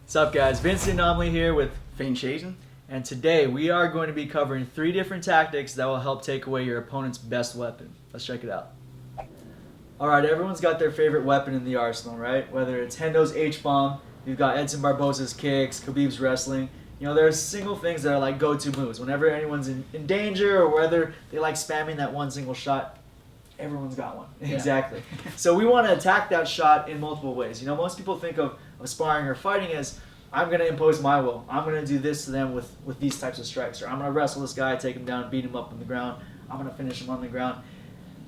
What's up, guys? Vince the Anomaly here with fightTIPS. and today we are going to be covering 3 different tactics that will help take away your opponent's best weapon. Let's check it out. Alright, everyone's got their favorite weapon in the arsenal, right? Whether it's Hendo's H-bomb, you've got Edson Barboza's kicks, Khabib's wrestling. You know, there are single things that are like go-to moves. Whenever anyone's in danger or whether they like spamming that one single shot, everyone's got one. Yeah. Exactly. So we want to attack that shot in multiple ways. You know, most people think of sparring or fighting as, I'm going to impose my will. I'm going to do this to them with these types of strikes. Or I'm going to wrestle this guy, take him down, beat him up on the ground. I'm going to finish him on the ground.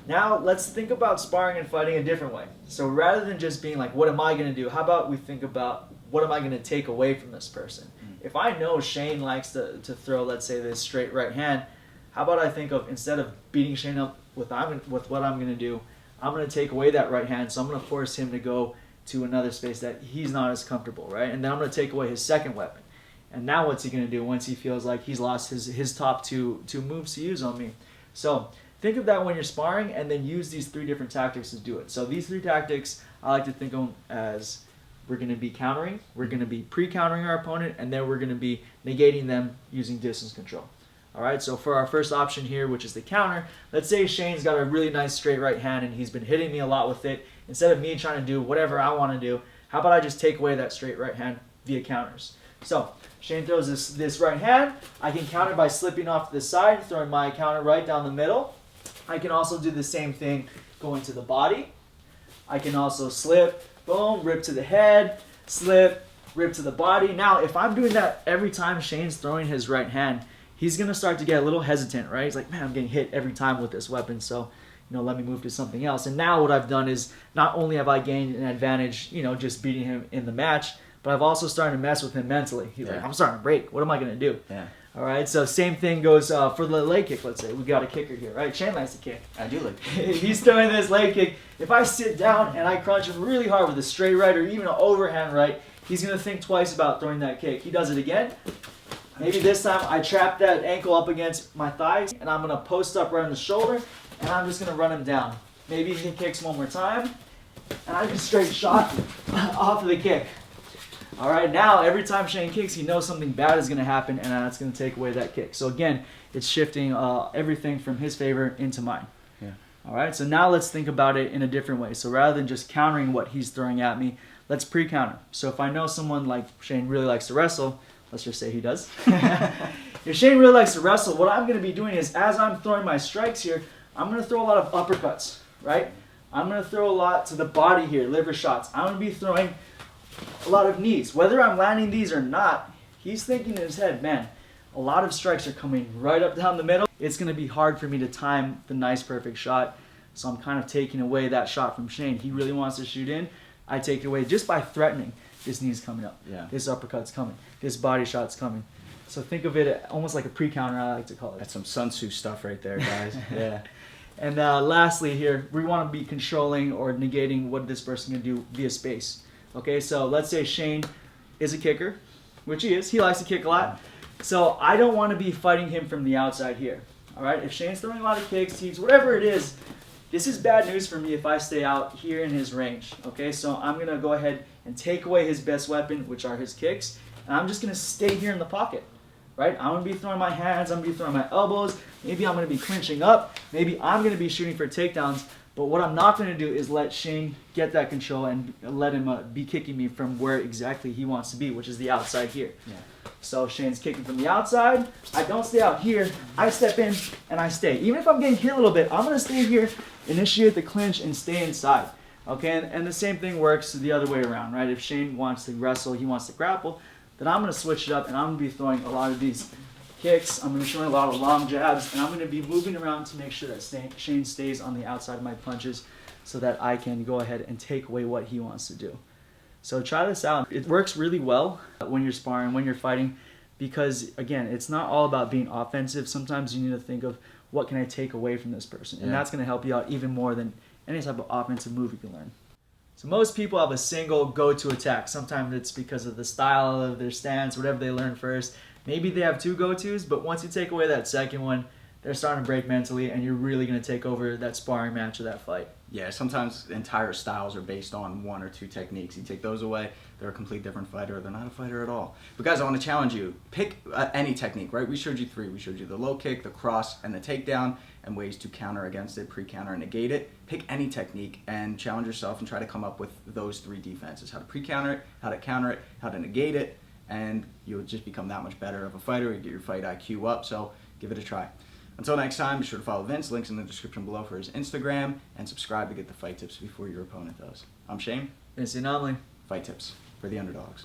Now, let's think about sparring and fighting a different way. So rather than just being like, what am I going to do? How about we think about, what am I going to take away from this person? If I know Shane likes to throw, let's say, this straight right hand, how about I think of, instead of beating Shane up with what I'm going to do, I'm going to take away that right hand, so I'm going to force him to go to another space that he's not as comfortable, right? And then I'm going to take away his second weapon. And now what's he going to do once he feels like he's lost his top two moves to use on me? So think of that when you're sparring, and then use these 3 different tactics to do it. So these 3 tactics, I like to think of as, we're going to be countering, we're going to be pre-countering our opponent, and then we're going to be negating them using distance control. Alright, so for our first option here, which is the counter, let's say Shane's got a really nice straight right hand and he's been hitting me a lot with it. Instead of me trying to do whatever I want to do, how about I just take away that straight right hand via counters? So, Shane throws this right hand. I can counter by slipping off to the side, throwing my counter right down the middle. I can also do the same thing going to the body. I can also slip, boom, rip to the head, slip, rip to the body. Now, if I'm doing that every time Shane's throwing his right hand, he's going to start to get a little hesitant, right? He's like, man, I'm getting hit every time with this weapon, so, let me move to something else. And now what I've done is, not only have I gained an advantage, just beating him in the match, but I've also started to mess with him mentally. He's like, I'm starting to break. What am I going to do? Yeah. All right, so same thing goes for the leg kick, let's say. We got a kicker here, right? Shane likes to kick. I do like He's throwing this leg kick. If I sit down and I crunch him really hard with a straight right or even an overhand right, he's going to think twice about throwing that kick. He does it again. Maybe this time I trap that ankle up against my thighs, and I'm going to post up right on the shoulder, and I'm just going to run him down. Maybe he kicks one more time, and I just straight shot off of the kick. All right, now every time Shane kicks, he knows something bad is going to happen, and that's going to take away that kick. So again, it's shifting everything from his favor into mine. Yeah. All right, so now let's think about it in a different way. So rather than just countering what he's throwing at me, let's pre-counter. So if I know someone like Shane really likes to wrestle, let's just say he does. If Shane really likes to wrestle, what I'm going to be doing is, as I'm throwing my strikes here, I'm going to throw a lot of uppercuts, right? I'm going to throw a lot to the body here, liver shots. I'm going to be throwing a lot of knees. Whether I'm landing these or not, he's thinking in his head, man, a lot of strikes are coming right up down the middle. It's going to be hard for me to time the nice, perfect shot. So I'm kind of taking away that shot from Shane. He really wants to shoot in. I take it away just by threatening. This knee's coming up. Yeah. This uppercut's coming. This body shot's coming. So think of it almost like a pre-counter, I like to call it. That's some Sun Tzu stuff right there, guys. Yeah. And lastly here, we want to be controlling or negating what this person can do via space. Okay, so let's say Shane is a kicker, which he is. He likes to kick a lot. So I don't want to be fighting him from the outside here. All right, if Shane's throwing a lot of kicks, teams, whatever it is, this is bad news for me if I stay out here in his range. Okay, so I'm going to go ahead and take away his best weapon, which are his kicks, and I'm just going to stay here in the pocket. Right? I'm going to be throwing my hands, I'm going to be throwing my elbows, maybe I'm going to be clinching up, maybe I'm going to be shooting for takedowns, but what I'm not going to do is let Shane get that control and let him be kicking me from where exactly he wants to be, which is the outside here. Yeah. So Shane's kicking from the outside, I don't stay out here, I step in and I stay. Even if I'm getting hit a little bit, I'm going to stay here, initiate the clinch, and stay inside. Okay, and the same thing works the other way around, right? If Shane wants to wrestle, he wants to grapple, then I'm going to switch it up and I'm going to be throwing a lot of these kicks. I'm going to be showing a lot of long jabs, and I'm going to be moving around to make sure that Shane stays on the outside of my punches so that I can go ahead and take away what he wants to do. So try this out. It works really well when you're sparring, when you're fighting, because again, it's not all about being offensive. Sometimes you need to think of, what can I take away from this person? And that's going to help you out even more than any type of offensive move you can learn. So most people have a single go-to attack. Sometimes it's because of the style of their stance, whatever they learn first. Maybe they have 2 go-tos, but once you take away that second one, they're starting to break mentally, and you're really going to take over that sparring match or that fight. Yeah, sometimes entire styles are based on 1 or 2 techniques. You take those away, they're a complete different fighter, or they're not a fighter at all. But guys, I want to challenge you. Pick any technique, right? We showed you 3. We showed you the low kick, the cross, and the takedown, and ways to counter against it, pre-counter, and negate it. Pick any technique and challenge yourself and try to come up with those 3 defenses: how to pre-counter it, how to counter it, how to negate it, and you'll just become that much better of a fighter. You get your fight IQ up, so give it a try. Until next time, be sure to follow Vince. Links in the description below for his Instagram, and subscribe to get the fight tips before your opponent does. I'm Shane. Vince Anomaly. Fight tips for the underdogs.